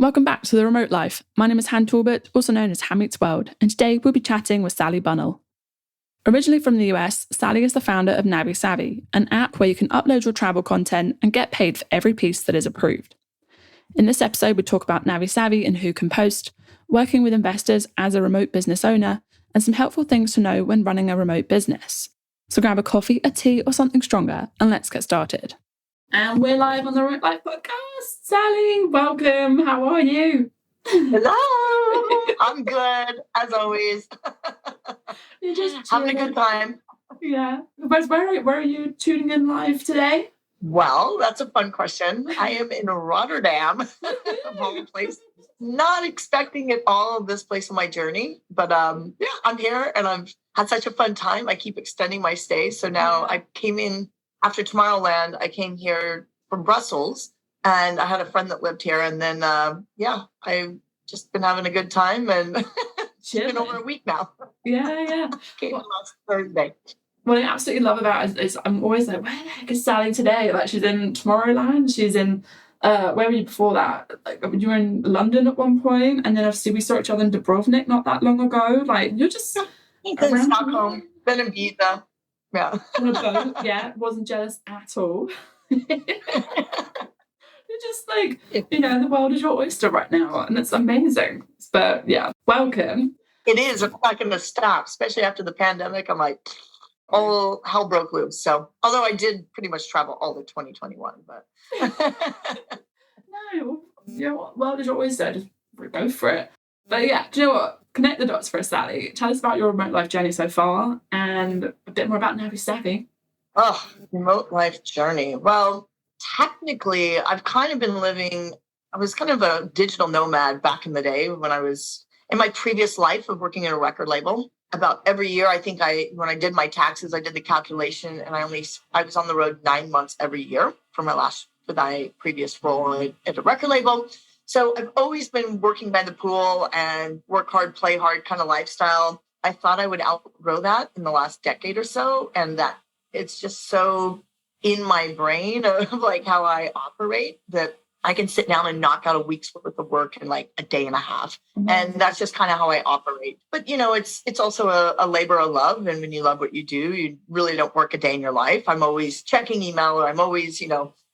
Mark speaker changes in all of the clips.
Speaker 1: Welcome back to The Remote Life. My name is Han Talbot, also known as Han Meets World, and today we'll be chatting with Sally Bunnell. Originally from the US, Sally is the founder of NaviSavi, an app where you can upload your travel content and get paid for every piece that is approved. In this episode, we talk about NaviSavi and who can post, working with investors as a remote business owner, and some helpful things to know when running a remote business. So grab a coffee, a tea, or something stronger, and let's get started. And we're live on the Remote Life podcast. Sally, welcome. How are you?
Speaker 2: Hello. I'm good, as always.
Speaker 1: You're just
Speaker 2: having a good time.
Speaker 1: Yeah. Where are you tuning in live today?
Speaker 2: Well, that's a fun question. I am in Rotterdam, of all places. Not expecting it all this place on my journey, but I'm here and I've had such a fun time. I keep extending my stay. So now I came in after Tomorrowland. I came here from Brussels and I had a friend that lived here. And then, I've just been having a good time and it's been over a week now.
Speaker 1: Yeah.
Speaker 2: Came last Thursday.
Speaker 1: What I absolutely love about it is I'm always like, where the heck is Sally today? Like, she's in Tomorrowland. She's in, where were you before that? Like, you were in London at one point, and then obviously we saw each other in Dubrovnik not that long ago. Like, you're just
Speaker 2: in Stockholm, then in Ibiza. Yeah.
Speaker 1: On a boat, yeah. Wasn't jealous at all. You're just like, the world is your oyster right now, and it's amazing. But yeah, welcome.
Speaker 2: It is. I'm not going to stop, especially after the pandemic. I'm like, all hell broke loose. So, although I did pretty much travel all of 2021, but
Speaker 1: no, world is your oyster. Just go for it. But yeah, do you know what? Connect the dots for us, Sally. Tell us about your remote life journey so far and a bit more about NaviSavi.
Speaker 2: Oh, remote life journey. Well, technically, I've kind of been I was kind of a digital nomad back in the day when I was in my previous life of working in a record label. About every year, I think when I did my taxes, I did the calculation and I was on the road 9 months every year for my previous role at a record label. So I've always been working by the pool and work hard, play hard kind of lifestyle. I thought I would outgrow that in the last decade or so. And that it's just so in my brain of like how I operate that I can sit down and knock out a week's worth of work in like a day and a half. Mm-hmm. And that's just kind of how I operate. But, it's also a labor of love. And when you love what you do, you really don't work a day in your life. I'm always checking email or I'm always,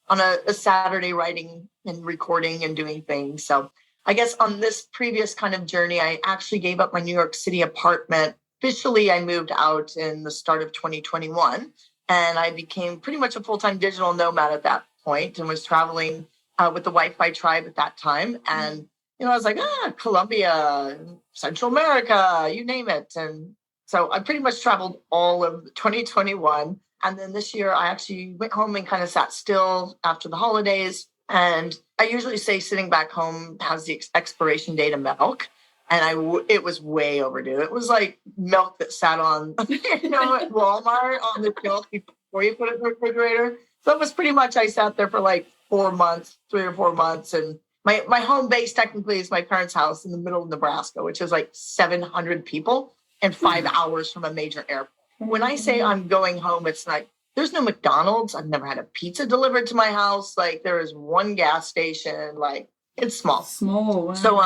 Speaker 2: on a Saturday writing and recording and doing things. So I guess on this previous kind of journey, I actually gave up my New York City apartment. Officially, I moved out in the start of 2021. And I became pretty much a full-time digital nomad at that point and was traveling with the Wi-Fi tribe at that time. And, I was like, Colombia, Central America, you name it. And so I pretty much traveled all of 2021. And then this year I actually went home and kind of sat still after the holidays. And I usually say sitting back home has the expiration date of milk. And it was way overdue. It was like milk that sat on, at Walmart on the shelf before you put it in the refrigerator. So it was pretty much, I sat there for like 3 or 4 months. And my home base technically is my parents' house in the middle of Nebraska, which is like 700 people and 5 hours from a major airport. When I say I'm going home, it's like, there's no McDonald's. I've never had a pizza delivered to my house. Like there is one gas station, like it's small.
Speaker 1: Wow.
Speaker 2: So,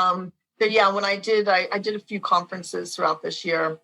Speaker 2: when I did a few conferences throughout this year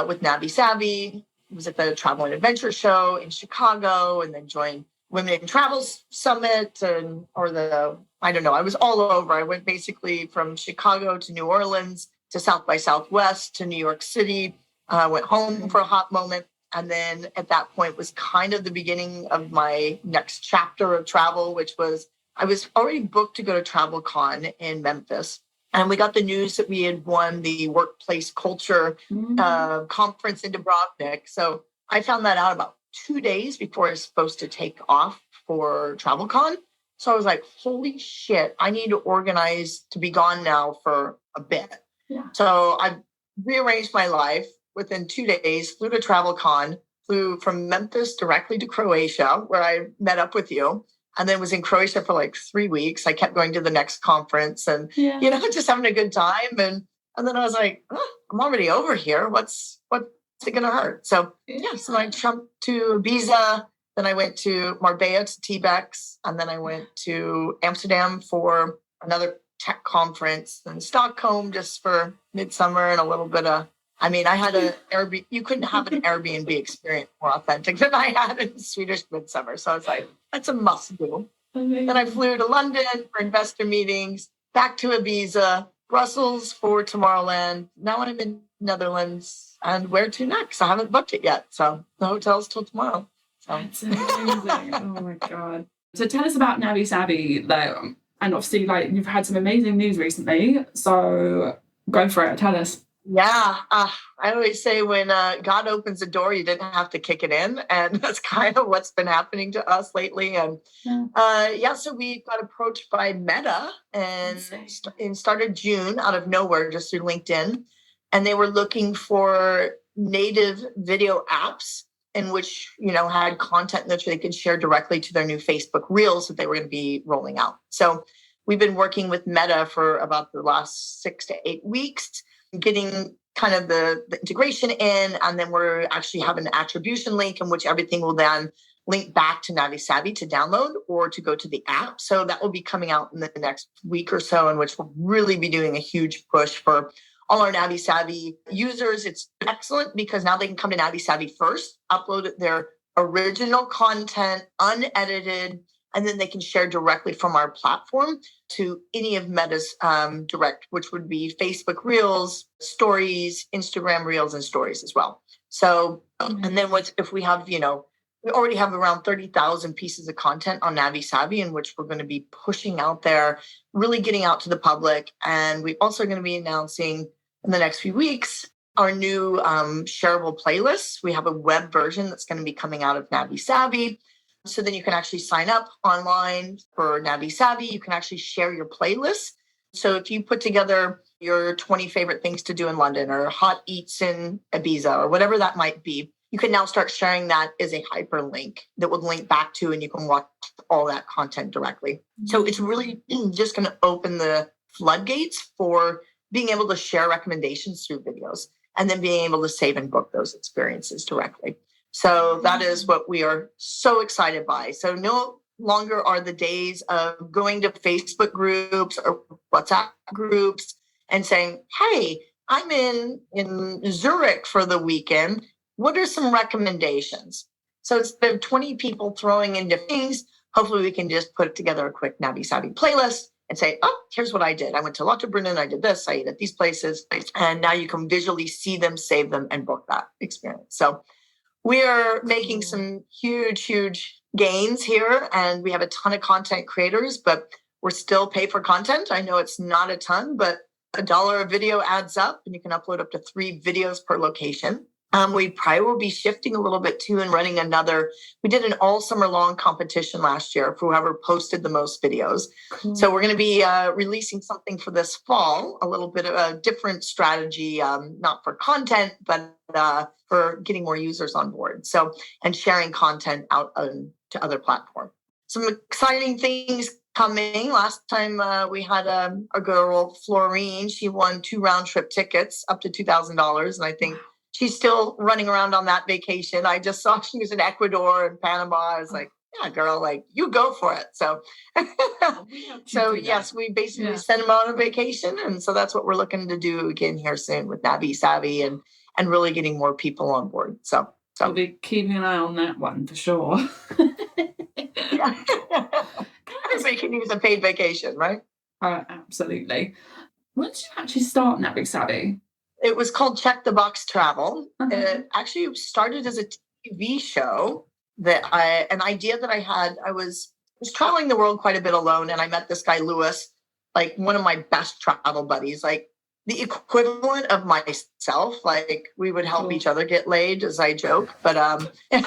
Speaker 2: with NaviSavi. I was at the Travel and Adventure Show in Chicago and then joined Women in Travel Summit I was all over. I went basically from Chicago to New Orleans to South by Southwest to New York City. Went home for a hot moment. And then at that point was kind of the beginning of my next chapter of travel, which was I was already booked to go to TravelCon in Memphis. And we got the news that we had won the workplace culture conference in Dubrovnik. So I found that out about 2 days before I was supposed to take off for TravelCon. So I was like, holy shit, I need to organize to be gone now for a bit.
Speaker 1: Yeah.
Speaker 2: So I rearranged my life within 2 days, flew to TravelCon, flew from Memphis directly to Croatia, where I met up with you. And then was in Croatia for like 3 weeks. I kept going to the next conference and, just having a good time. And then I was like, I'm already over here. What's it going to hurt? So, so I jumped to Ibiza. Then I went to Marbella to T-Bex. And then I went to Amsterdam for another tech conference in Stockholm just for midsummer and a little bit of, I had an Airbnb. You couldn't have an Airbnb experience more authentic than I had in Swedish midsummer. So I was like, that's a must do. Then I flew to London for investor meetings, back to Ibiza, Brussels for Tomorrowland. Now I'm in Netherlands, and where to next? I haven't booked it yet. So the hotel's till tomorrow. So.
Speaker 1: That's amazing. Oh my God. So tell us about NaviSavi though. And obviously you've had some amazing news recently. So go for it. Tell us.
Speaker 2: Yeah, I always say when God opens a door, you didn't have to kick it in. And that's kind of what's been happening to us lately. And so we got approached by Meta and started June out of nowhere, just through LinkedIn. And they were looking for native video apps in which, had content that they could share directly to their new Facebook Reels that they were going to be rolling out. So we've been working with Meta for about the last 6 to 8 weeks, getting kind of the integration in, and then we're actually having an attribution link in which everything will then link back to NaviSavi to download or to go to the app. So that will be coming out in the next week or so, in which we'll really be doing a huge push for all our NaviSavi users. It's excellent because now they can come to NaviSavi first, upload their original content, unedited, and then they can share directly from our platform to any of Meta's direct, which would be Facebook Reels, Stories, Instagram Reels, and Stories as well. So, and then if we have, we already have around 30,000 pieces of content on NaviSavi, in which we're going to be pushing out there, really getting out to the public. And we're also going to be announcing in the next few weeks our new shareable playlists. We have a web version that's going to be coming out of NaviSavi. So then you can actually sign up online for NaviSavi. You can actually share your playlists. So if you put together your 20 favorite things to do in London or hot eats in Ibiza or whatever that might be, you can now start sharing that as a hyperlink that will link back to, and you can watch all that content directly. So it's really just going to open the floodgates for being able to share recommendations through videos and then being able to save and book those experiences directly. So that is what we are so excited by. So no longer are the days of going to Facebook groups or WhatsApp groups and saying, hey, I'm in Zurich for the weekend. What are some recommendations? So instead of 20 people throwing in different things, hopefully we can just put together a quick NaviSavi playlist and say, oh, here's what I did. I went to Lauterbrunnen, I did this, I ate at these places. And now you can visually see them, save them, and book that experience. So we are making some huge, huge gains here, and we have a ton of content creators, but we're still pay for content. I know it's not a ton, but $1 a video adds up, and you can upload up to 3 videos per location. We probably will be shifting a little bit too and running we did an all summer long competition last year for whoever posted the most videos. Cool. So we're going to be releasing something for this fall, a little bit of a different strategy, not for content, but for getting more users on board. So, and sharing content out to other platforms. Some exciting things coming. Last time we had a girl, Florine, she won 2 round trip tickets up to $2,000. And I think she's still running around on that vacation. I just saw she was in Ecuador and Panama. I was like, yeah, girl, you go for it. So, yes, we basically send them on a vacation. And so that's what we're looking to do again here soon with NaviSavi and really getting more people on board. So
Speaker 1: I'll be keeping an eye on that one for sure.
Speaker 2: Yeah. Everybody can use a paid vacation, right?
Speaker 1: Absolutely. When did you actually start NaviSavi?
Speaker 2: It was called Check the Box Travel. It actually started as a TV show an idea that I had. I was traveling the world quite a bit alone, and I met this guy, Lewis, like one of my best travel buddies, like the equivalent of myself. Like we would help each other get laid, as I joke, but
Speaker 1: each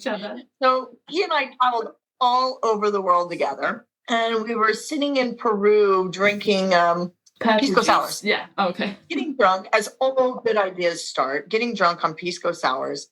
Speaker 1: other.
Speaker 2: So he and I traveled all over the world together, and we were sitting in Peru drinking pisco sours.
Speaker 1: Yeah. Oh, okay.
Speaker 2: Getting drunk, as all good ideas start, getting drunk on pisco sours.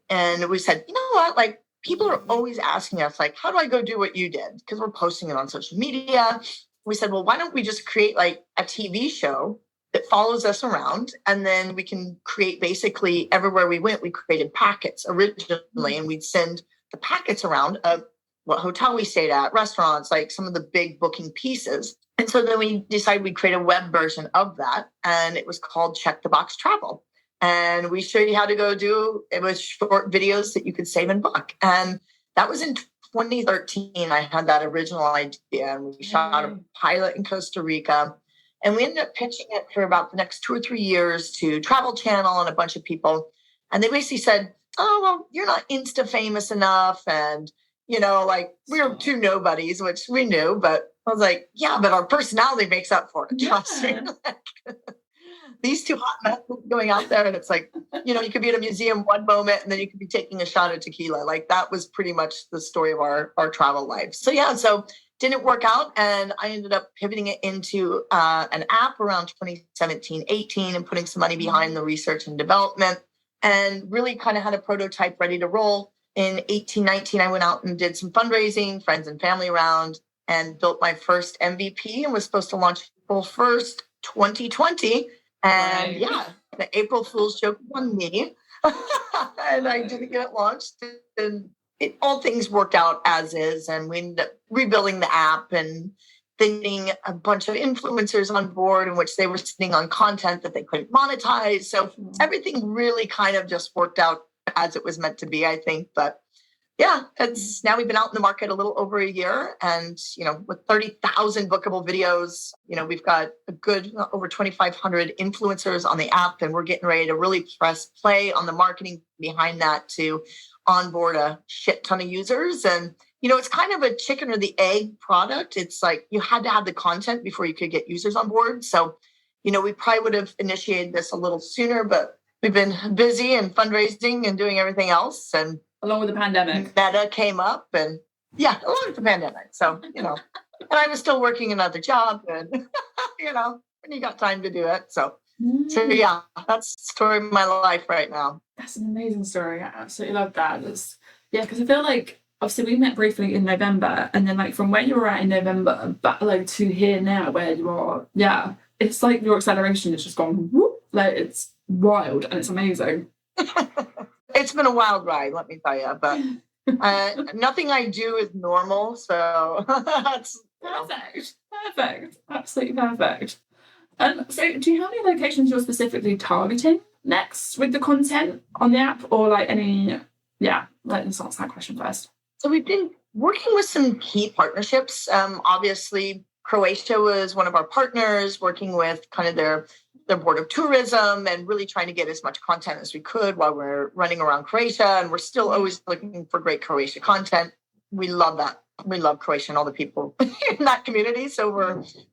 Speaker 2: And we said, you know what? Like, people are always asking us, like, how do I go do what you did? Because we're posting it on social media. We said, well, why don't we just create like a TV show that follows us around? And then we can create basically everywhere we went, we created packets originally, and we'd send the packets around of what hotel we stayed at, restaurants, like some of the big booking pieces. And so then we decided we'd create a web version of that. And it was called Check the Box Travel. And we showed you how to go do, it was short videos that you could save and book. And that was in 2013. I had that original idea, and we shot a pilot in Costa Rica. And we ended up pitching it for about the next 2 or 3 years to Travel Channel and a bunch of people. And they basically said, oh, well, you're not Insta famous enough. And, like we were two nobodies, which we knew, but I was like, yeah, but our personality makes up for it. Trust me. These two hot men going out there, and it's like, you could be at a museum one moment and then you could be taking a shot of tequila. Like that was pretty much the story of our travel life. So didn't work out. And I ended up pivoting it into an app around 2017, 18 and putting some money behind the research and development, and really kind of had a prototype ready to roll. In 18, 19, I went out and did some fundraising, friends and family around, and built my first MVP and was supposed to launch April 1st, 2020. And the April Fool's joke won me. And I didn't get it launched. And all things worked out as is. And we ended up rebuilding the app and then getting a bunch of influencers on board in which they were sitting on content that they couldn't monetize. So everything really kind of just worked out as it was meant to be, I think. But it's now we've been out in the market a little over a year, and with 30,000 bookable videos, we've got a good over 2,500 influencers on the app, and we're getting ready to really press play on the marketing behind that to onboard a shit ton of users. And it's kind of a chicken or the egg product. It's like you had to have the content before you could get users on board. So we probably would have initiated this a little sooner, but we've been busy and fundraising and doing everything else. And
Speaker 1: along with the pandemic,
Speaker 2: Meta came up, and along with the pandemic. So, and I was still working another job, and, when you got time to do it. So that's the story of my life right now.
Speaker 1: That's an amazing story. I absolutely love that. Because I feel like, obviously we met briefly in November, and then like from where you were at in November, back like to here now where you are, it's like your acceleration has just gone whoop, like it's wild and it's amazing.
Speaker 2: It's been a wild ride, let me tell you, but nothing I do is normal. So that's
Speaker 1: perfect. Absolutely perfect. So do you have any locations you're specifically targeting next with the content on the app, or like any, let's answer that question first.
Speaker 2: So we've been working with some key partnerships. Obviously, Croatia was one of our partners, working with kind of their board of tourism and really trying to get as much content as we could while we're running around Croatia. And we're still always looking for great Croatia content. We love that. We love Croatia and all the people in that community. So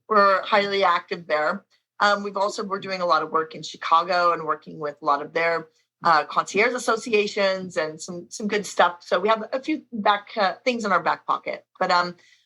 Speaker 2: we're highly active there. We're doing a lot of work in Chicago and working with a lot of their concierge associations and some good stuff. So we have a few things in our back pocket. But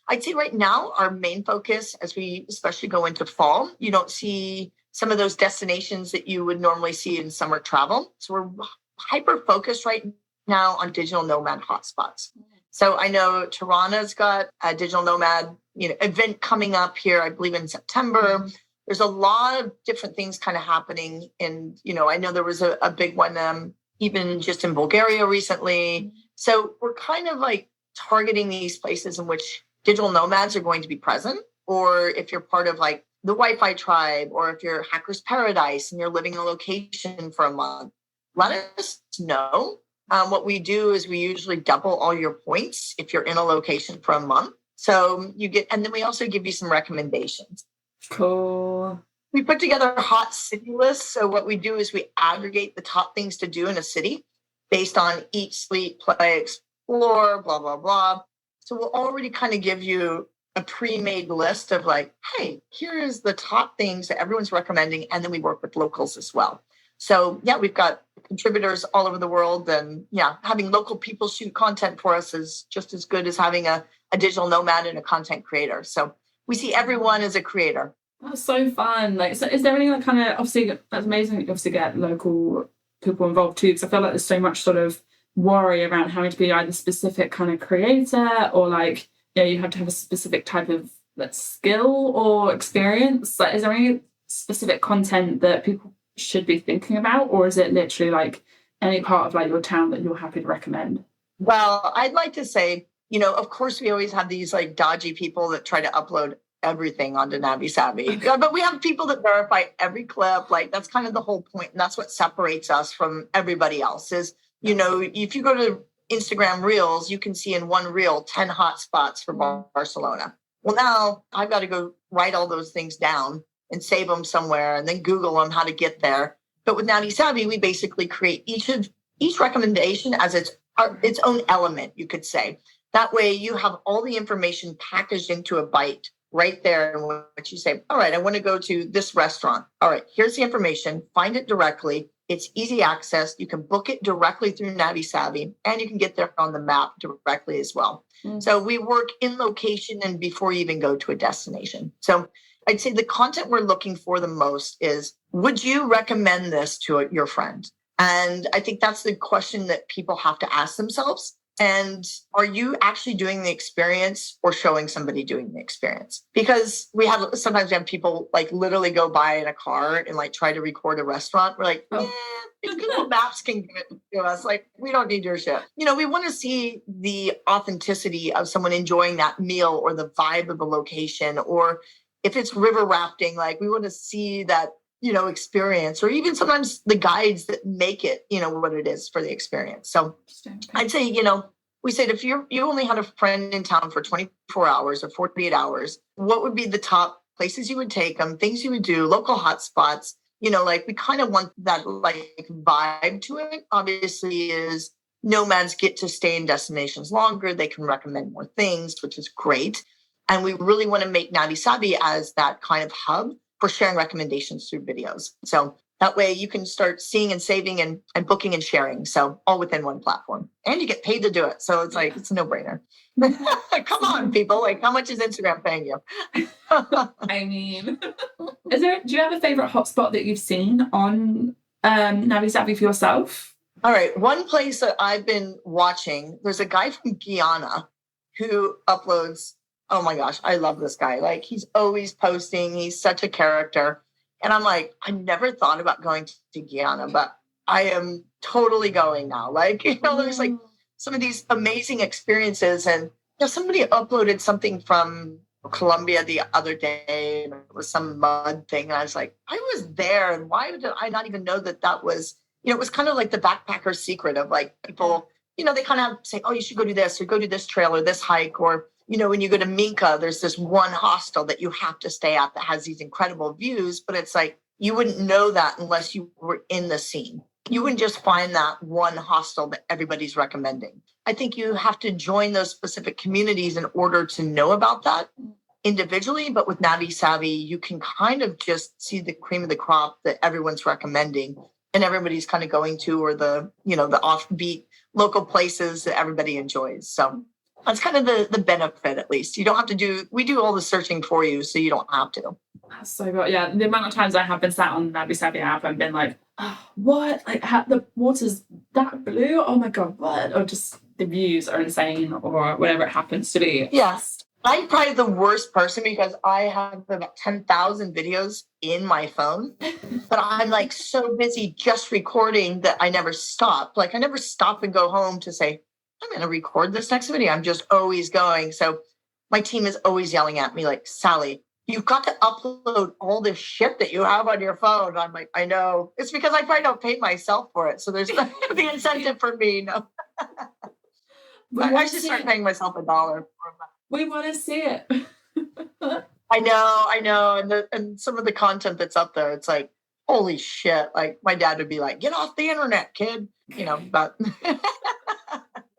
Speaker 2: I'd say right now, our main focus, as we especially go into fall, you don't see some of those destinations that you would normally see in summer travel. So we're hyper-focused right now on digital nomad hotspots. So I know Tirana's got a digital nomad event coming up here, I believe in September. There's a lot of different things kind of happening. And, I know there was a big one even just in Bulgaria recently. So we're kind of like targeting these places in which digital nomads are going to be present, or if you're part of like the Wi-Fi tribe, or if you're Hackers Paradise and you're living in a location for a month, let us know. What we do is we usually double all your points if you're in a location for a month. So and then we also give you some recommendations.
Speaker 1: Cool.
Speaker 2: We put together hot city lists. So what we do is we aggregate the top things to do in a city based on eat, sleep, play, explore, blah, blah, blah. So we'll already kind of give you a pre-made list of like, hey, here's the top things that everyone's recommending. And then we work with locals as well. So we've got contributors all over the world, and having local people shoot content for us is just as good as having a digital nomad and a content creator. So we see everyone as a creator.
Speaker 1: That's so fun. Like, so is there anything that kind of, obviously that's amazing that you obviously get local people involved too, because I feel like there's so much sort of worry around having to be either specific kind of creator, or like, you have to have a specific type of skill or experience. Like, is there any specific content that people should be thinking about, or is it literally like any part of like your town that you're happy to recommend?
Speaker 2: Well, I'd like to say, Of course, we always have these like dodgy people that try to upload everything onto NaviSavi. But we have people that verify every clip. Like that's kind of the whole point. And that's what separates us from everybody else is, if you go to Instagram Reels, you can see in one reel 10 hot spots for Barcelona. Well, now I've got to go write all those things down and save them somewhere and then Google them how to get there. But with NaviSavi, we basically create each recommendation as its own element, you could say. That way you have all the information packaged into a bite right there in which you say, all right, I want to go to this restaurant. All right, here's the information. Find it directly. It's easy access. You can book it directly through NaviSavi, and you can get there on the map directly as well. Mm-hmm. So we work in location and before you even go to a destination. So I'd say the content we're looking for the most is, would you recommend this to your friend? And I think that's the question that people have to ask themselves. And are you actually doing the experience or showing somebody doing the experience? Because sometimes we have people like literally go by in a car and like try to record a restaurant. We're like, if Google Maps can give it to us, like we don't need your shit. We want to see the authenticity of someone enjoying that meal or the vibe of the location. Or if it's river rafting, like we want to see that experience, or even sometimes the guides that make it, what it is for the experience. So I'd say, we said, if you only had a friend in town for 24 hours or 48 hours, what would be the top places you would take them, things you would do, local hotspots, like we kind of want that like vibe to it. Obviously is nomads get to stay in destinations longer. They can recommend more things, which is great. And we really want to make NaviSavi as that kind of hub for sharing recommendations through videos. So that way you can start seeing and saving and booking and sharing. So all within one platform. And you get paid to do it. So it's like, it's a no-brainer. Come on, people. Like, how much is Instagram paying you?
Speaker 1: I mean, do you have a favorite hotspot that you've seen on NaviSavi for yourself?
Speaker 2: All right. One place that I've been watching, there's a guy from Guyana who uploads. Oh my gosh, I love this guy. Like he's always posting. He's such a character. And I'm like, I never thought about going to Guyana, but I am totally going now. Like, there's like some of these amazing experiences. And somebody uploaded something from Colombia the other day. And it was some mud thing. And I was like, I was there. And why did I not even know that was, it was kind of like the backpacker's secret of like people, they kind of say, oh, you should go do this or go do this trail or this hike. Or when you go to Minka, there's this one hostel that you have to stay at that has these incredible views, but it's like, you wouldn't know that unless you were in the scene. You wouldn't just find that one hostel that everybody's recommending. I think you have to join those specific communities in order to know about that individually, but with NaviSavi, you can kind of just see the cream of the crop that everyone's recommending and everybody's kind of going to, or the offbeat local places that everybody enjoys. So that's kind of the benefit, at least. You don't have to we do all the searching for you, so you don't have to.
Speaker 1: That's so good. Yeah, the amount of times I have been sat on the NaviSavi app and been like, oh, what? Like, the water's that blue? Oh my God, what? Or just the views are insane, or whatever it happens to be.
Speaker 2: Yes. I'm probably the worst person because I have about 10,000 videos in my phone, but I'm like so busy just recording that I never stop. Like, I never stop and go home to say, I'm going to record this next video. I'm just always going. So my team is always yelling at me like, Sally, you've got to upload all this shit that you have on your phone. I'm like, I know. It's because I probably don't pay myself for it. So there's the incentive for me. No. I should start paying myself $1 for it.
Speaker 1: We want to see it.
Speaker 2: I know. And some of the content that's up there, it's like, holy shit. Like my dad would be like, get off the internet, kid. But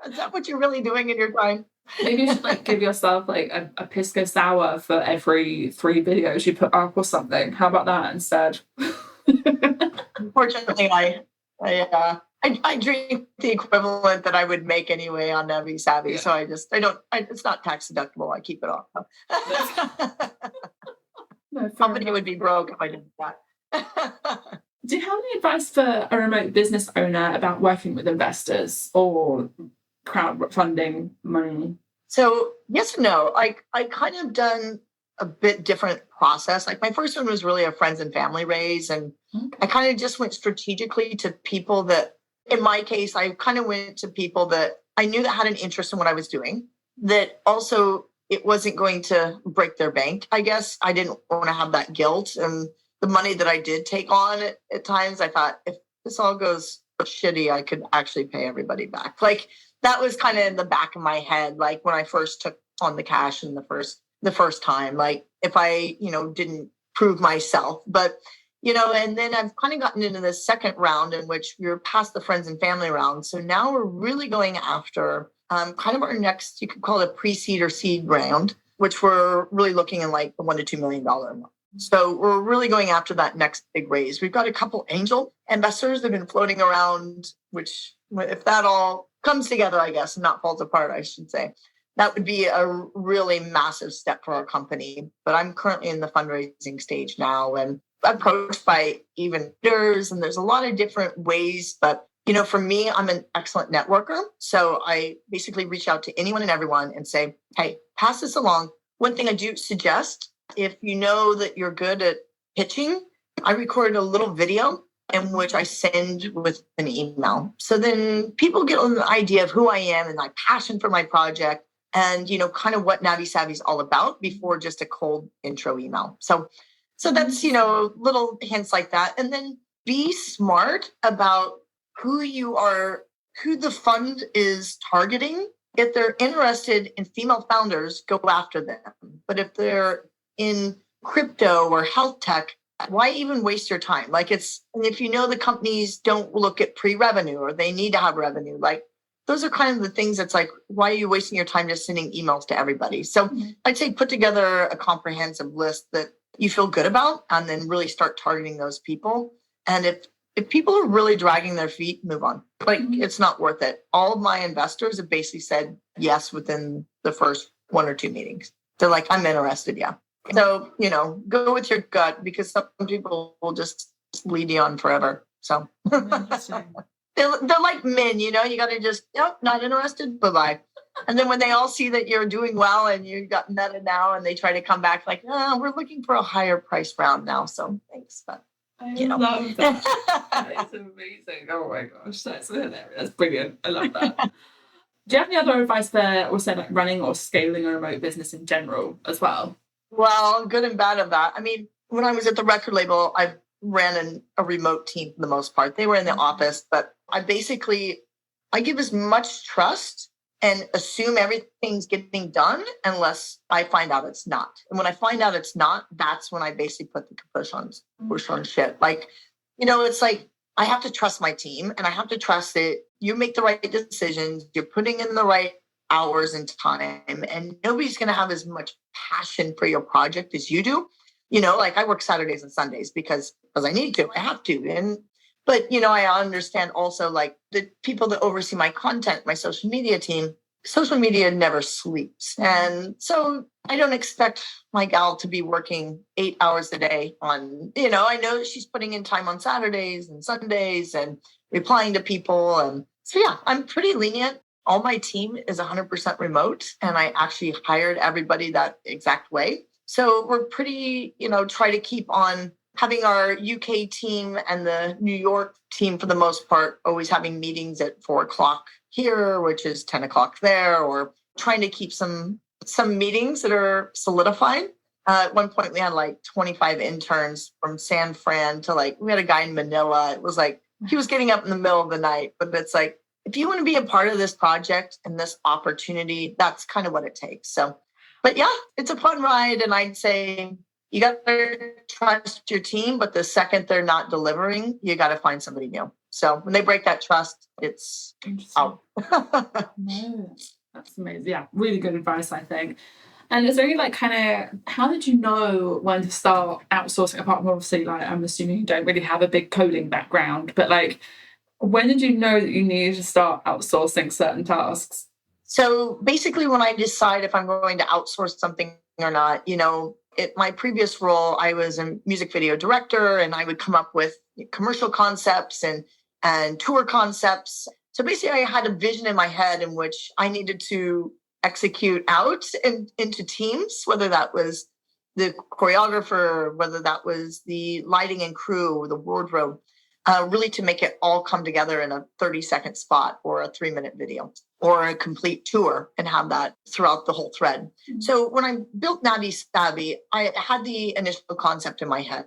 Speaker 2: is that what you're really doing in your time?
Speaker 1: Maybe you should give yourself a pisco sour for every 3 videos you put up or something. How about that instead?
Speaker 2: Unfortunately, I drink the equivalent that I would make anyway on NaviSavi. Yeah. So it's not tax deductible. I keep it off. No, company would be broke if I did that.
Speaker 1: Do you have any advice for a remote business owner about working with investors or crowdfunding money?
Speaker 2: So yes and no. I kind of done a bit different process. Like my first one was really a friends and family raise. And I kind of just went strategically to people that, in my case, I kind of went to people that I knew that had an interest in what I was doing. that also it wasn't going to break their bank, I guess. I didn't want to have that guilt. And the money that I did take on at times, I thought, if this all goes shitty, I could actually pay everybody back. Like that was kind of in the back of my head, like when I first took on the cash in the first time, like if I, didn't prove myself. But and then I've kind of gotten into the second round in which we were past the friends and family round. So now we're really going after kind of our next, you could call it a pre-seed or seed round, which we're really looking in like the $1 to $2 million amount. So we're really going after that next big raise. We've got a couple angel investors that have been floating around, which if that all comes together, I guess, and not falls apart, I should say, that would be a really massive step for our company. But I'm currently in the fundraising stage now and approached by even leaders, and there's a lot of different ways. But, for me, I'm an excellent networker. So I basically reach out to anyone and everyone and say, hey, pass this along. One thing I do suggest, if you know that you're good at pitching, I recorded a little video in which I send with an email. So then people get an idea of who I am and my passion for my project and, kind of what NaviSavi is all about before just a cold intro email. So that's, little hints like that. And then be smart about who the fund is targeting. If they're interested in female founders, go after them. But if they're in crypto or health tech, why even waste your time? Like and if the companies don't look at pre-revenue or they need to have revenue, like those are kind of the things that's like, why are you wasting your time just sending emails to everybody? So I'd say put together a comprehensive list that you feel good about and then really start targeting those people. And if people are really dragging their feet, move on. Like it's not worth it. All of my investors have basically said yes within the first 1 or 2 meetings. They're like, I'm interested. Yeah. So, go with your gut because some people will just lead you on forever. So they're like men, you got to just, not interested. Bye-bye. And then when they all see that you're doing well and you got meta now and they try to come back like, we're looking for a higher price round now. So thanks. But
Speaker 1: I love that. That is amazing. Oh my gosh, that's hilarious. That's brilliant. I love that. Do you have any other advice for also like running or scaling a remote business in general as well?
Speaker 2: Well, good and bad of that. I mean, when I was at the record label, I ran a remote team for the most part. They were in the office, but I give as much trust and assume everything's getting done unless I find out it's not. And when I find out it's not, that's when I basically put the push on shit. Like, it's like I have to trust my team and I have to trust that you make the right decisions, you're putting in the right hours and time, and nobody's going to have as much passion for your project as you do. Like I work Saturdays and Sundays because I need to, I have to. But I understand also like the people that oversee my content, my social media team, social media never sleeps. And so I don't expect my gal to be working 8 hours a day on, I know that she's putting in time on Saturdays and Sundays and replying to people. And so, yeah, I'm pretty lenient. All my team is 100% remote, and I actually hired everybody that exact way. So we're pretty, try to keep on having our UK team and the New York team, for the most part, always having meetings at 4:00 here, which is 10:00 there, or trying to keep some meetings that are solidified. At one point, we had like 25 interns from San Fran to we had a guy in Manila. It was like he was getting up in the middle of the night, but it's like, if you want to be a part of this project and this opportunity, that's kind of what it takes. So, but yeah, it's a fun ride. And I'd say you got to trust your team, but the second they're not delivering, you got to find somebody new. So when they break that trust, it's out.
Speaker 1: No, that's amazing. Yeah, really good advice, I think. And is there any how did you know when to start outsourcing, apart from obviously I'm assuming you don't really have a big coding background, but when did you know that you needed to start outsourcing certain tasks?
Speaker 2: So basically when I decide if I'm going to outsource something or not, at my previous role, I was a music video director and I would come up with commercial concepts and tour concepts. So basically I had a vision in my head in which I needed to execute out into teams, whether that was the choreographer, whether that was the lighting and crew or the wardrobe. really to make it all come together in a 30-second spot or a 3-minute video or a complete tour and have that throughout the whole thread. Mm-hmm. So when I built NaviSavi, I had the initial concept in my head.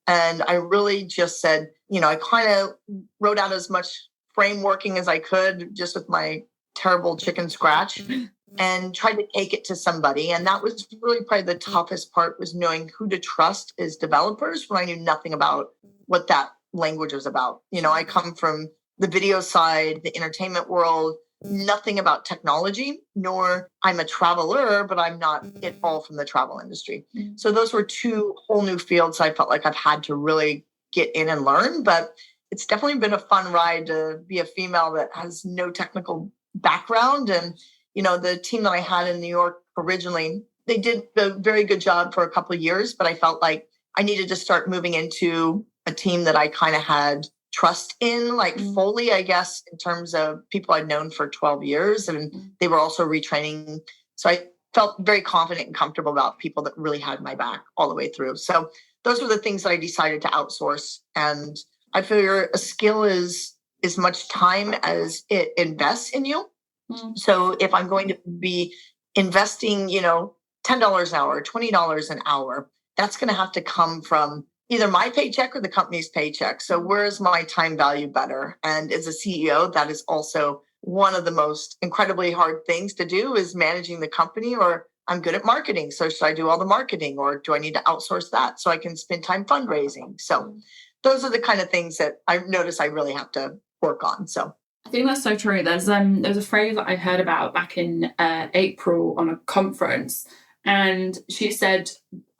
Speaker 2: And I really just said, I kind of wrote out as much frameworking as I could just with my terrible chicken scratch and tried to take it to somebody. And that was really probably the toughest part, was knowing who to trust as developers when I knew nothing about what that language was about. I come from the video side, the entertainment world, nothing about technology, nor I'm a traveler, but I'm not at all from the travel industry. So those were two whole new fields I felt like I've had to really get in and learn. But it's definitely been a fun ride to be a female that has no technical background. And, the team that I had in New York originally, they did a very good job for a couple of years, but I felt like I needed to start moving into a team that I kind of had trust in, like fully, I guess, in terms of people I'd known for 12 years. And they were also retraining. So I felt very confident and comfortable about people that really had my back all the way through. So those were the things that I decided to outsource. And I figure a skill is as much time as it invests in you. So if I'm going to be investing, $10 an hour, $20 an hour, that's going to have to come from either my paycheck or the company's paycheck. So where is my time value better? And as a CEO, that is also one of the most incredibly hard things to do, is managing the company. Or I'm good at marketing, so should I do all the marketing, or do I need to outsource that so I can spend time fundraising? So those are the kind of things that I notice I really have to work on. So
Speaker 1: I think that's so true. There's a phrase that I heard about back in April on a conference, and she said,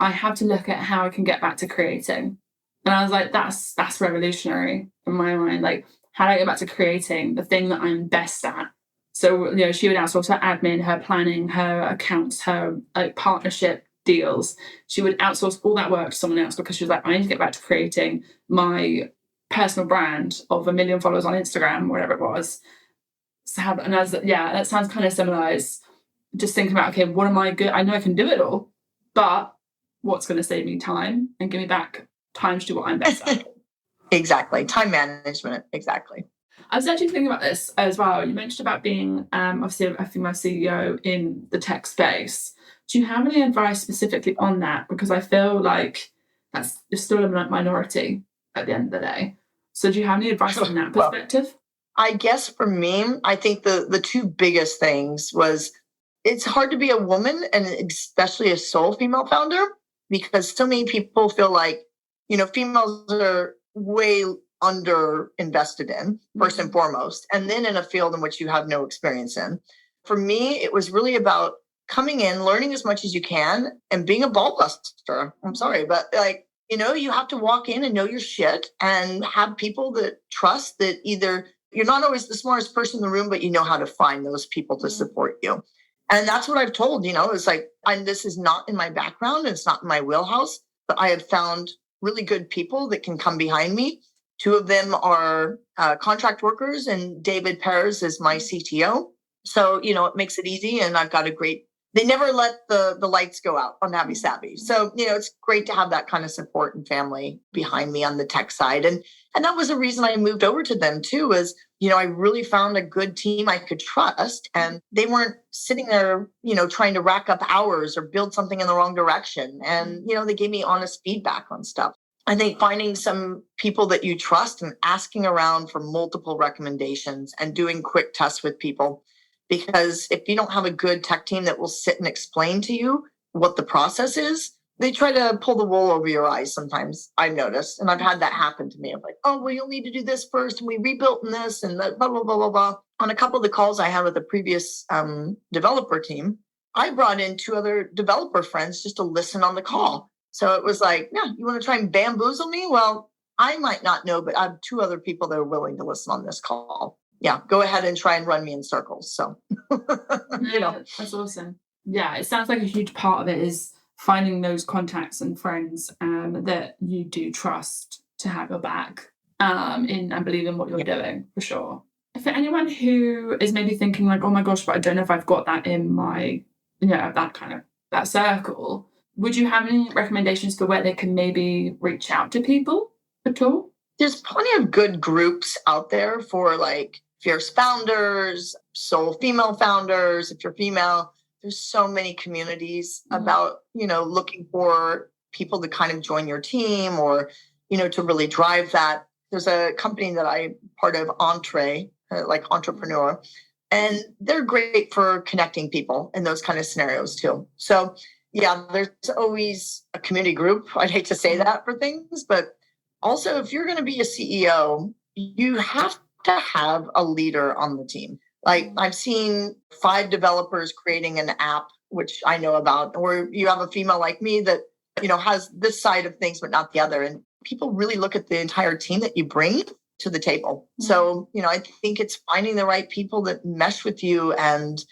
Speaker 1: I have to look at how I can get back to creating. And I was like, that's revolutionary in my mind. Like, how do I get back to creating the thing that I'm best at? So, she would outsource her admin, her planning, her accounts, her partnership deals. She would outsource all that work to someone else because she was like, I need to get back to creating my personal brand of 1 million followers on Instagram, whatever it was. So that sounds kind of similar. It's just thinking about, okay, what am I good? I know I can do it all, but what's going to save me time and give me back time to do what I'm best at?
Speaker 2: Exactly. Time management. Exactly.
Speaker 1: I was actually thinking about this as well. You mentioned about being obviously a female CEO in the tech space. Do you have any advice specifically on that? Because I feel like that's still a minority at the end of the day. So do you have any advice from that perspective?
Speaker 2: Well, I guess for me, I think the two biggest things was, it's hard to be a woman, and especially a sole female founder, because so many people feel like, females are way under invested in, first and foremost, and then in a field in which you have no experience in. For me, it was really about coming in, learning as much as you can, and being a ball buster. I'm sorry, but you have to walk in and know your shit and have people that trust that either you're not always the smartest person in the room, but you know how to find those people to support you. And that's what I've told, it's like, this is not in my background, it's not in my wheelhouse, but I have found really good people that can come behind me. 2 of them are contract workers, and David Pears is my CTO. So, it makes it easy, and I've got they never let the lights go out on NaviSavi. So, it's great to have that kind of support and family behind me on the tech side. And that was the reason I moved over to them too, is, I really found a good team I could trust, and they weren't sitting there, trying to rack up hours or build something in the wrong direction. And, they gave me honest feedback on stuff. I think finding some people that you trust and asking around for multiple recommendations and doing quick tests with people. Because if you don't have a good tech team that will sit and explain to you what the process is, they try to pull the wool over your eyes sometimes, I've noticed. And I've had that happen to me. I'm like, oh, well, you'll need to do this first. And we rebuilt in this and that, blah, blah, blah, blah, blah. On a couple of the calls I had with the previous developer team, I brought in 2 other developer friends just to listen on the call. So it was like, yeah, you want to try and bamboozle me? Well, I might not know, but I have 2 other people that are willing to listen on this call. Yeah, go ahead and try and run me in circles. So,
Speaker 1: That's awesome. Yeah, it sounds like a huge part of it is finding those contacts and friends that you do trust to have your back in and believe in what you're doing, for sure. For anyone who is maybe thinking like, oh my gosh, but I don't know if I've got that in my, that circle, would you have any recommendations for where they can maybe reach out to people at all?
Speaker 2: there's plenty of good groups out there for like fierce founders, soul female founders. If you're female, there's so many communities about, looking for people to kind of join your team or, to really drive that. There's a company that I'm part of, like Entrepreneur, and they're great for connecting people in those kind of scenarios too. So yeah, there's always a community group. I'd hate to say that for things, but also if you're going to be a CEO, you have to have a leader on the team. Like I've seen 5 developers creating an app, which I know about, or you have a female like me that, has this side of things, but not the other. And people really look at the entire team that you bring to the table. Mm-hmm. So, I think it's finding the right people that mesh with you and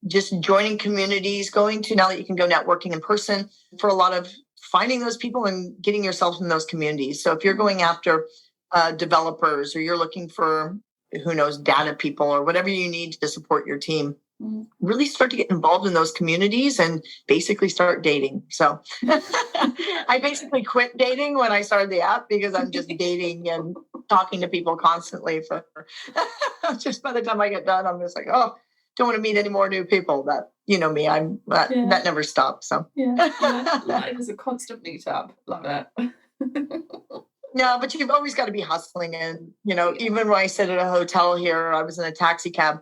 Speaker 2: just joining communities, going to, now that you can go networking in person, for a lot of finding those people and getting yourself in those communities. So if you're going after developers or you're looking for, who knows, data people or whatever you need to support your team, really start to get involved in those communities and basically start dating. So I basically quit dating when I started the app because I'm just dating and talking to people constantly for just by the time I get done, I'm just like, oh, don't want to meet any more new people. That, me, that never stops. So
Speaker 1: life is a constant meetup. Love it.
Speaker 2: No, but you've always got to be hustling. And, even when I sit at a hotel here, I was in a taxi cab.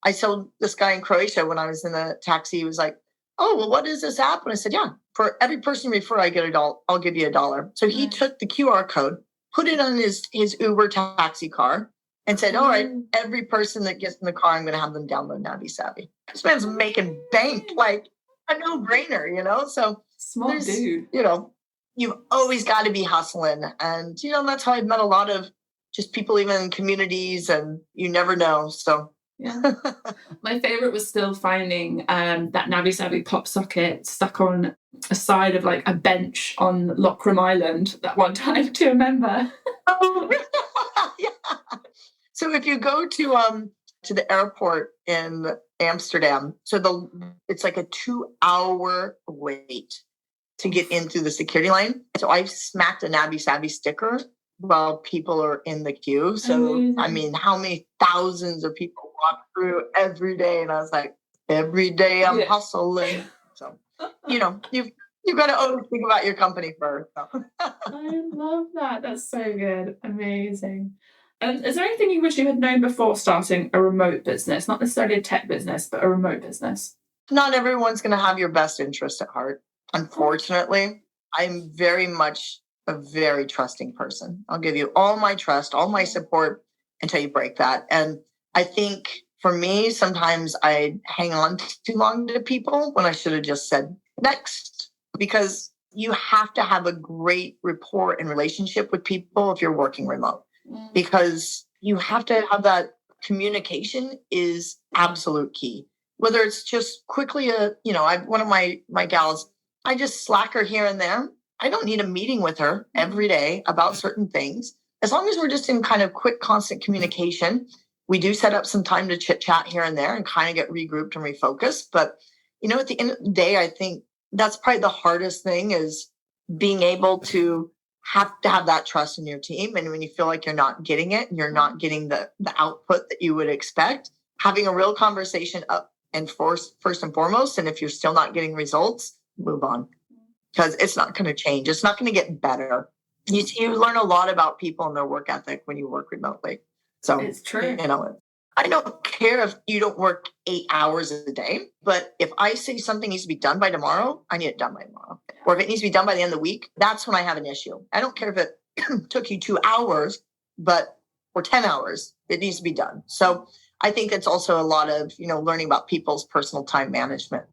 Speaker 2: I told this guy in Croatia when I was in the taxi, he was like, oh, well, what is this app? And I said, yeah, for every person you refer, I get $1. I'll give you $1. So he took the QR code, put it on his Uber taxi car and said, all right, every person that gets in the car, I'm going to have them download NaviSavi. This man's making bank, like a no-brainer, So
Speaker 1: smart dude.
Speaker 2: You've always got to be hustling. And, that's how I've met a lot of just people, even in communities, and you never know. So,
Speaker 1: yeah. My favorite was still finding that NaviSavi pop socket stuck on a side of like a bench on Lockram Island that one time. Do you remember?
Speaker 2: Oh, yeah. So if you go to the airport in Amsterdam, it's like a 2-hour wait to get in through the security line. So I've smacked a NaviSavi sticker while people are in the queue. So, amazing. I mean, how many thousands of people walk through every day? And I was like, every day I'm hustling. So, you've got to always think about your company first. So.
Speaker 1: I love that. That's so good. Amazing. Is there anything you wish you had known before starting a remote business? Not necessarily a tech business, but a remote business.
Speaker 2: Not everyone's going to have your best interest at heart. Unfortunately, I'm very much a very trusting person. I'll give you all my trust, all my support until you break that. And I think for me, sometimes I hang on too long to people when I should have just said next, because you have to have a great rapport and relationship with people if you're working remote, because you have to have that communication is absolute key. Whether it's just quickly one of my gals, I just slack her here and there. I don't need a meeting with her every day about certain things. As long as we're just in kind of quick, constant communication, we do set up some time to chit chat here and there and kind of get regrouped and refocused. But, at the end of the day, I think that's probably the hardest thing is being able to have that trust in your team. And when you feel like you're not getting it and you're not getting the output that you would expect, having a real conversation up and first and foremost. And if you're still not getting results, move on, because it's not going to change. It's not going to get better. You learn a lot about people and their work ethic when you work remotely. So
Speaker 1: it's true.
Speaker 2: I don't care if you don't work 8 hours a day, but if I say something needs to be done by tomorrow, I need it done by tomorrow. Or if it needs to be done by the end of the week, that's when I have an issue. I don't care if it took you 2 hours, or 10 hours, it needs to be done. So I think it's also a lot of, learning about people's personal time management,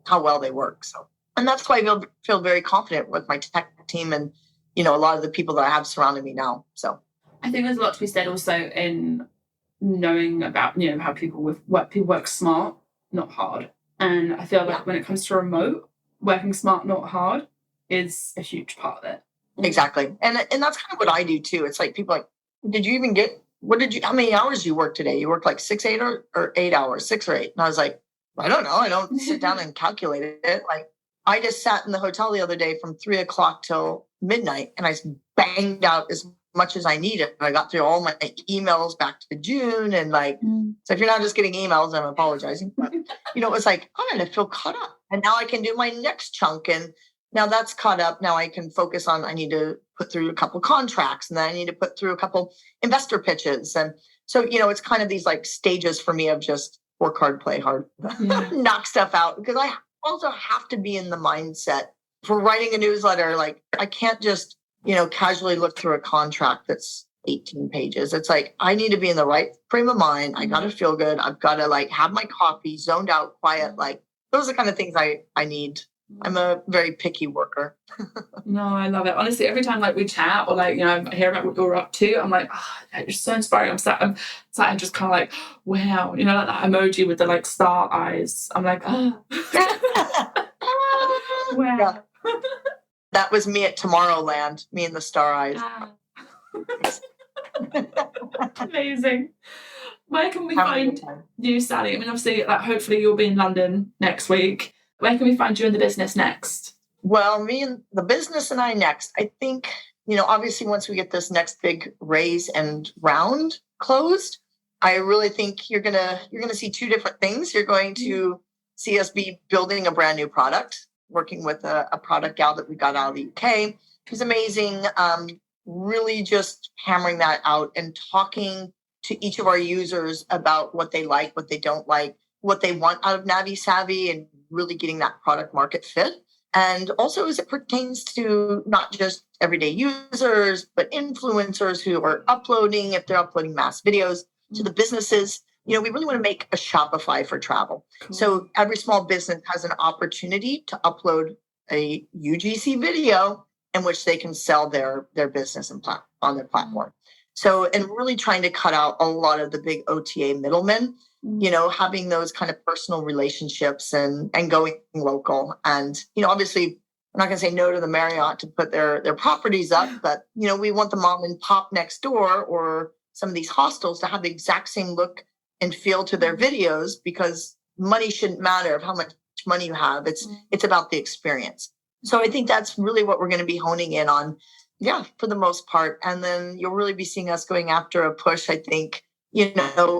Speaker 2: how well they work. So, and that's why I feel very confident with my tech team and, a lot of the people that I have surrounding me now. So
Speaker 1: I think there's a lot to be said also in knowing about, how people work smart, not hard. And I feel like when it comes to remote, working smart, not hard is a huge part of it.
Speaker 2: Exactly. And that's kind of what I do too. It's like people how many hours do you work today? You work like 6, 8 or 8 hours, 6 or 8. And I was like, I don't know. I don't sit down and calculate it. Like I just sat in the hotel the other day from 3 o'clock till midnight and I banged out as much as I needed. I got through all my emails back to June. And so if you're not just getting emails, I'm apologizing. But, it was like, I'm going to feel caught up. And now I can do my next chunk. And now that's caught up. Now I can focus on, I need to put through a couple contracts, and then I need to put through a couple investor pitches. And so, it's kind of these like stages for me of just work hard, play hard, knock stuff out, because I also have to be in the mindset for writing a newsletter. Like I can't just, casually look through a contract that's 18 pages. It's like, I need to be in the right frame of mind. I got to feel good. I've got to like have my coffee, zoned out, quiet. Like those are the kind of things I need. I'm a very picky worker.
Speaker 1: No, I love it. Honestly, every time like we chat or like, I hear about what you're up to, I'm like, you're so inspiring. I'm sat and just kind of like, wow, like that emoji with the like star eyes. I'm like, wow.
Speaker 2: Yeah. That was me at Tomorrowland, me and the star eyes.
Speaker 1: Amazing. Where can we find you, Sally? I mean, obviously, like, hopefully you'll be in London next week. Where can we find you in the business next?
Speaker 2: Well, me and the business and I next. I think, obviously once we get this next big raise and round closed, I really think you're gonna see two different things. You're going to see us be building a brand new product, working with a product gal that we got out of the UK, who's amazing. Really just hammering that out and talking to each of our users about what they like, what they don't like, what they want out of NaviSavi, and really getting that product market fit. And also as it pertains to not just everyday users, but influencers who are uploading, if they're uploading mass videos, to the businesses. We really want to make a Shopify for travel. Cool. So every small business has an opportunity to upload a UGC video in which they can sell their business on their platform. So, and really trying to cut out a lot of the big OTA middlemen, having those kind of personal relationships and going local. And, obviously, I'm not going to say no to the Marriott to put their properties up, but, we want the mom and pop next door or some of these hostels to have the exact same look and feel to their videos, because money shouldn't matter of how much money you have. It's about the experience. So I think that's really what we're going to be honing in on. Yeah, for the most part. And then you'll really be seeing us going after a push, I think,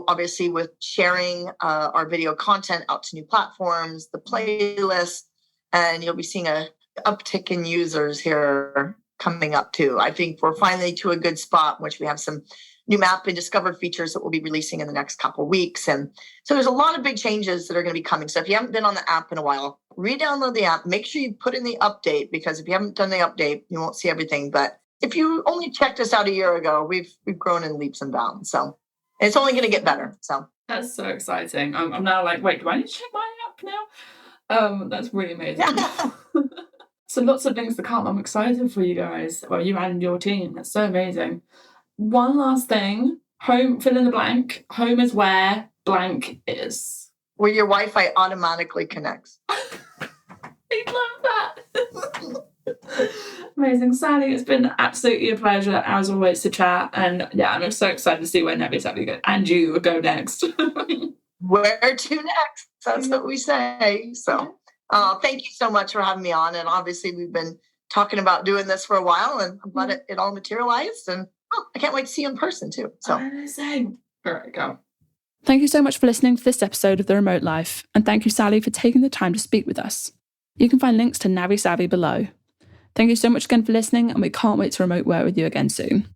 Speaker 2: obviously with sharing our video content out to new platforms, the playlist, and you'll be seeing a uptick in users here coming up too. I think we're finally to a good spot in which we have some new map and discover features that we'll be releasing in the next couple of weeks. And so there's a lot of big changes that are going to be coming. So if you haven't been on the app in a while, re-download the app. Make sure you put in the update, because if you haven't done the update, you won't see everything. But if you only checked us out a year ago, we've grown in leaps and bounds. So it's only going to get better. So
Speaker 1: that's so exciting. I'm now like, wait, do I need to check my app now? That's really amazing. So lots of things to come. I'm excited for you guys. Well, you and your team. That's so amazing. One last thing. Home, fill in the blank. Home is where blank is.
Speaker 2: Where your Wi-Fi automatically connects.
Speaker 1: I love that. Amazing. Sally, it's been absolutely a pleasure, as always, to chat. And yeah, I'm so excited to see where NaviSavi goes. And you go next.
Speaker 2: Where to next? That's what we say. So thank you so much for having me on. And obviously, we've been talking about doing this for a while, and I'm glad it all materialized. And I can't wait to see you in person too. So
Speaker 1: amazing. All right, go. Thank you so much for listening to this episode of The Remote Life. And thank you, Sally, for taking the time to speak with us. You can find links to NaviSavi below. Thank you so much again for listening, and we can't wait to remote work with you again soon.